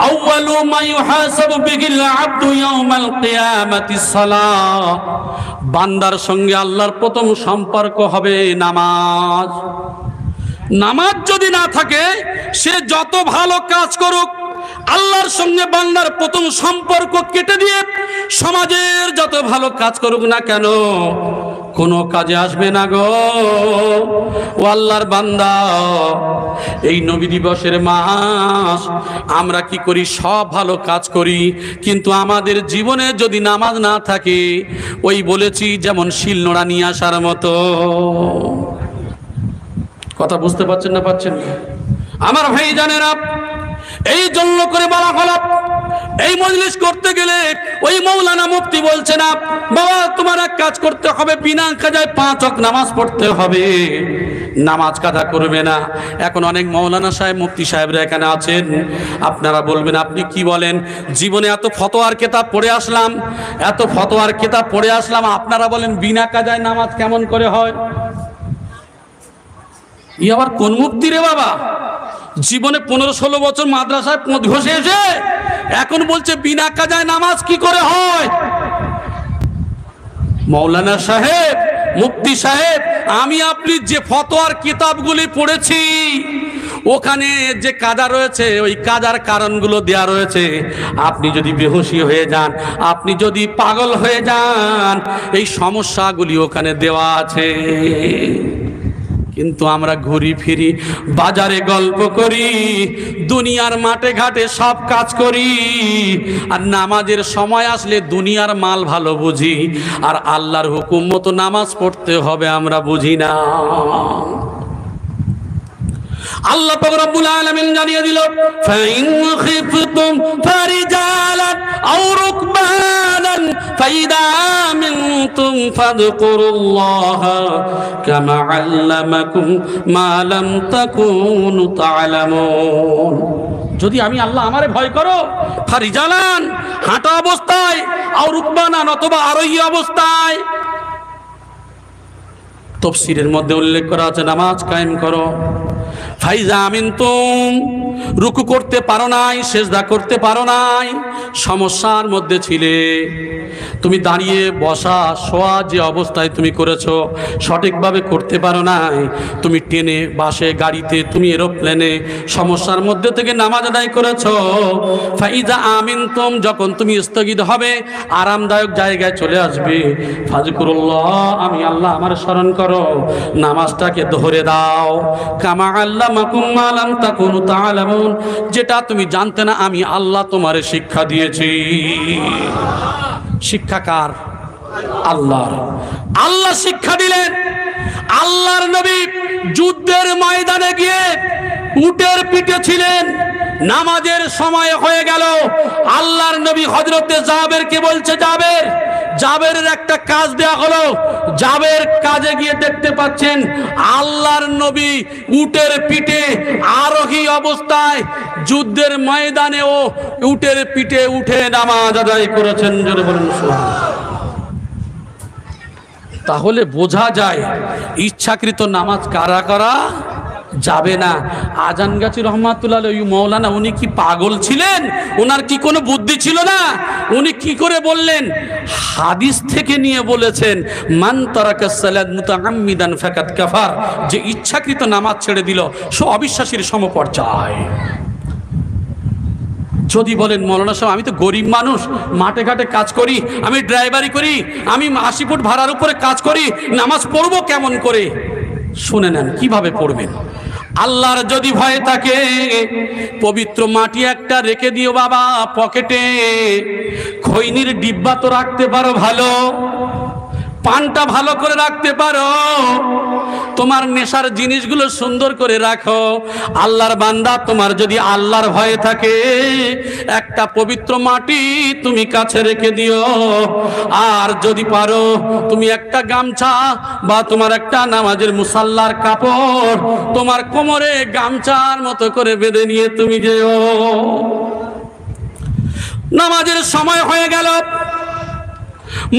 আউয়ালু মা ইউহাসাবু বিহিল আবদু ইয়াউমাল কিয়ামাতিস সালাহ, বান্দার সঙ্গে আল্লাহর প্রথম সম্পর্ক হবে নামাজ। নামাজ যদি না থাকে সে যত ভালো কাজ করুক, আল্লাহর সঙ্গে বান্দার প্রথম সম্পর্ক কেটে দিয়ে সমাজের যত ভালো কাজ করুক না কেন, কোনো কাজে আসবে না গো। ও আল্লাহর বান্দা, এই নবী দিবসের মাস আমরা কি করি? সব ভালো কাজ করি, কিন্তু আমাদের জীবনে যদি নামাজ না থাকে, ওই বলেছি যেমন শিলনোড়া নিয়ে আসার মতো। কথা বুঝতে পারছেন না? পাচ্ছেন না? আমার ভাই জানেরা, এই জন্য করে বলা হলো, এই মজলিস করতে গেলে ওই মৌলানা মুফতি বলছে না, বাবা তোমার এক কাজ করতে হবে, বিনা কাজায় 5 ওয়াক্ত নামাজ পড়তে হবে, নামাজ কাজা করবে না। এখন অনেক মৌলানা সাহেব, মুফতি সাহেবরা এখানে আছেন, আপনারা বলবেন আপনি কি বলেন? জীবনে এত ফতোয়ার কিতাব পড়ে আসলাম, এত ফতোয়ার কিতাব পড়ে আসলাম, আপনারা বলেন বিনা কাজায় নামাজ কেমন করে হয়? ই আবার কোন মুফতি রে বাবা? জীবনে 15-16 বছর মাদ্রাসায় ঘষে এসে এখন বলছে বিনা কাজায় নামাজ কি করে হয়? মৌলানা সাহেব, মুফতি সাহেব, আমি আপনি যে ফতোয়ার কিতাবগুলি পড়েছি ওখানে যে কাজা রয়েছে, ওই কাজার কারণগুলো দেয়া রয়েছে। আপনি যদি বেহুশি হয়ে যান, আপনি যদি পাগল হয়ে যান, এই সমস্যাগুলি ওখানে দেওয়া আছে। কিন্তু আমরা ঘুরি ফিরি, বাজারে গল্প করি, দুনিয়ার মাঠে ঘাটে সব কাজ করি, আর নামাজের সময় আসলে দুনিয়ার মাল ভালো বুঝি, আর আল্লাহর হুকুম মতো নামাজ পড়তে হবে আমরা বুঝি না। আল্লাহ পাক রব্বুল আলামিন জানিয়ে দিল, ফাইন খিফতুম ফারিজালান আও রুকবানান ফাইদা মিনতুম ফাযকুরুল্লাহা কামা আল্লামাকুম মা লাম তাকুনু তা'লামুন। যদি আমি আল্লাহ আমারে ভয় করো, ফারিজালান হাঁটা অবস্থায়, আও রুকবানান অথবা আরোহী অবস্থায়। তাফসীরের মধ্যে উল্লেখ করা আছে নামাজ কায়েম করো। ফাইজা মিনতুম, রুকু করতে পারো নাই, সেজদা করতে পারো নাই, সমস্যার মধ্যে ছিলে, তুমি দাঁড়িয়ে বসা শোয়া যে অবস্থায় তুমি করেছো সঠিকভাবে করতে পারো নাই, তুমি ট্রেনে, বাসে, গাড়িতে, তুমি এরোপ্লেনে সমস্যার মধ্যে থেকে নামাজ আদায় করেছো। ফাইজা আমিনতুম, যখন তুমি স্থগিত হবে, আরামদায়ক জায়গায় চলে আসবে, ফাযকুরুল্লাহ, আমি আল্লাহ আমার স্মরণ করো, নামাজটাকে ধরে দাও। কামা আল্লামাকুম মা লাম তাকুনু তা'লামুন, যেটা তুমি জানতে না আমি আল্লাহ তোমারে শিক্ষা দিয়েছি। শিক্ষা কার? আল্লাহর। আল্লাহ শিক্ষা দিলেন। আল্লাহর নবী যুদ্ধের ময়দানে গিয়ে উটের পিঠে ছিলেন, নামাজের সময় হয়ে গেল, আল্লাহর নবী হযরতে জাবেরকে বলছে, জাবেরের একটা কাজ দেয়া হলো। জাবের কাজে গিয়ে দেখতে পাচ্ছেন আল্লাহর নবী উটের পিঠে আরোহী অবস্থায় যুদ্ধের ময়দানে ও উটের পিঠে উঠে নামাজ আদায় করেছেন। জোরে বলুন সুবহানাল্লাহ। তাহলে বোঝা যায় ইচ্ছাকৃত নামাজ কারা করা যাবে না। আজান গাছি রহমাতুল্লাহ আলাইহি মৌলানা, উনি কি পাগল ছিলেন? ওনার কি কোনো বুদ্ধি ছিল না? উনি কি করে বললেন? হাদিস থেকে নিয়ে বলেছেন, মান তারাকাস সালাত মুতাআম্মিদান ফাকাদ কাফার, যে ইচ্ছাকৃত নামাজ ছেড়ে দিল সে অবিশ্বাসীর সমপর্যায়। যদি বলেন মৌলানা সাহেব আমি তো গরিব মানুষ, মাঠে ঘাটে কাজ করি, আমি ড্রাইভারি করি, আমি 80 ফুট ভাড়ার উপরে কাজ করি, নামাজ পড়বো কেমন করে? শুনে নেন কিভাবে পড়বেন। আল্লাহর যদি ভয় থাকে, পবিত্র মাটি একটা রেখে দিও বাবা পকেটে, খৈনির ডিব্বা তো রাখতে পারো ভালো, পানটা ভালো করে রাখতে পারো, তোমার নেশার জিনিসগুলো সুন্দর করে রাখো। আল্লাহর বান্দা, তোমার যদি আল্লাহর ভয় থাকে, একটা পবিত্র মাটি তুমি কাছে রেখে দিও। আর যদি পারো তুমি একটা গামছা বা তোমার একটা নামাজের মুসাল্লার কাপড় তোমার কোমরে গামছার মতো করে বেঁধে নিয়ে তুমি যেও। নামাজের সময় হয়ে গেল,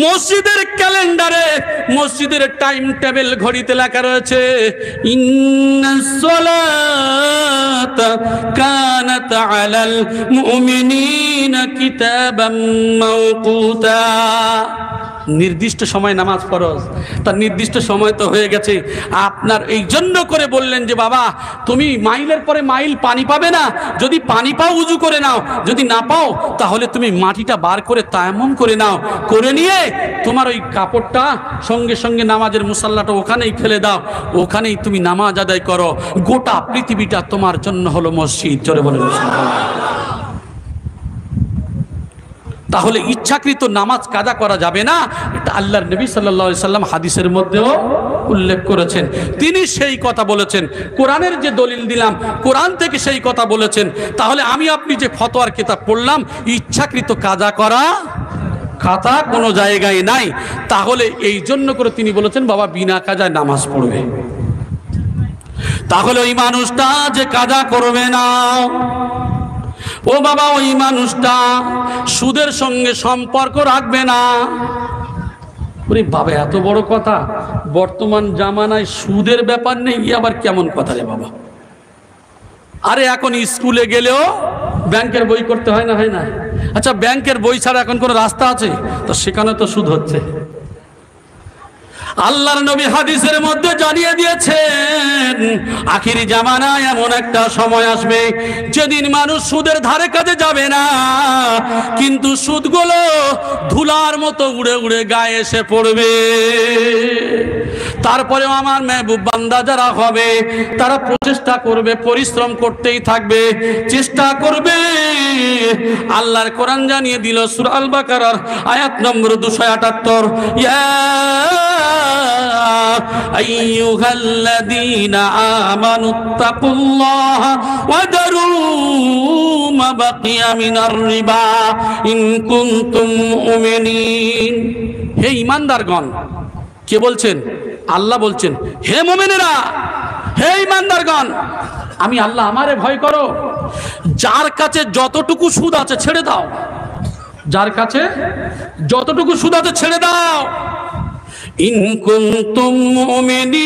মসজিদের ক্যালেন্ডারে, মসজিদের টাইম টেবিল ঘড়িতে লেখা রয়েছে ইন্নাস সালাতা কানাত আলাল মুমিনিনা কিতাবাম মাওকুতা। নির্দিষ্ট সময় নামাজ ফরজ, তার নির্দিষ্ট সময় তো হয়ে গেছে। আপনার এই জন্য করে বললেন যে বাবা তুমি মাইলের পরে মাইল পানি পাবে না, যদি পানি পাও উজু করে নাও, যদি না পাও তাহলে তুমি মাটিটা বার করে তায়াম্মুম করে নাও, করে নিয়ে তোমার ওই কাপড়টা সঙ্গে সঙ্গে নামাজের মুসাল্লাটা ওখানেই ফেলে দাও, ওখানেই তুমি নামাজ আদায় করো। গোটা পৃথিবীটা তোমার জন্য হলো মসজিদ। জোরে বলেন সুবহানাল্লাহ। তাহলে ইচ্ছাকৃত নামাজ কাজা করা যাবে না, এটা আল্লাহর নবী সাল্লাল্লাহু আলাইহি সাল্লাম হাদিসের মধ্যেও উল্লেখ করেছেন। তিনি সেই কথা বলেছেন, কোরআনের যে দলিল দিলাম কোরআন থেকে সেই কথা বলেছেন। তাহলে আমি আপনি যে ফতোয়ার কিতাব পড়লাম, ইচ্ছাকৃত কাজা করা খাতা কোনো জায়গায় নাই। তাহলে এই জন্য করে তিনি বলেছেন বাবা বিনা কাজায় নামাজ পড়বে। তাহলে ওই মানুষটা যে কাজা করবে না, ও বাবা ওই মানুষটা সুদের সঙ্গে সম্পর্ক রাখবে না। ওরে বাবা এত বড় কথা, বর্তমান জামানায় সুদের ব্যাপার নেই, আবার কেমন কথা রে বাবা। আরে এখন স্কুলে গেলেও ব্যাংকের বই করতে হয় না, হয় না? আচ্ছা ব্যাংকের বই ছাড়া এখন কোনো রাস্তা আছে? তো সেখানে তো সুদ হচ্ছে। আল্লাহর নবী হাদিসের মধ্যে জানিয়ে দিয়েছেন আখিরি জামানায় এমন একটা সময় আসবে যেদিন মানুষ সুদের ধারে কাছে যাবে না, কিন্তু সুদগুলো ধুলার মতো উড়ে উড়ে গায়ে এসে পড়বে। তারপরেও আমার মেহবুব বান্দা যারা হবে তারা প্রচেষ্টা করবে, পরিশ্রম করতেই থাকবে, চেষ্টা করবে। আল্লাহর কোরআন জানিয়ে দিল সূরা আল বাকারার আয়াত নম্বর 278, ইয়া আইয়ুহাল্লাযীনা আমানুত্তাকুল্লাহা ওয়া দারু মা বাকিয়া মিনার রিবা ইন কুনতুম মুমিনিন। হে ঈমানদারগণ, কে বলছেন? আল্লাহ বলছেন, হে মুমিনেরা, হে ঈমানদারগণ, আমি আল্লাহ আমারে ভয় করো। যার কাছে যতটুকু সুদ আছে ছেড়ে দাও, যার কাছে যতটুকু সুদ আছে ছেড়ে দাও। ইন কুনতুম মুমিনিন,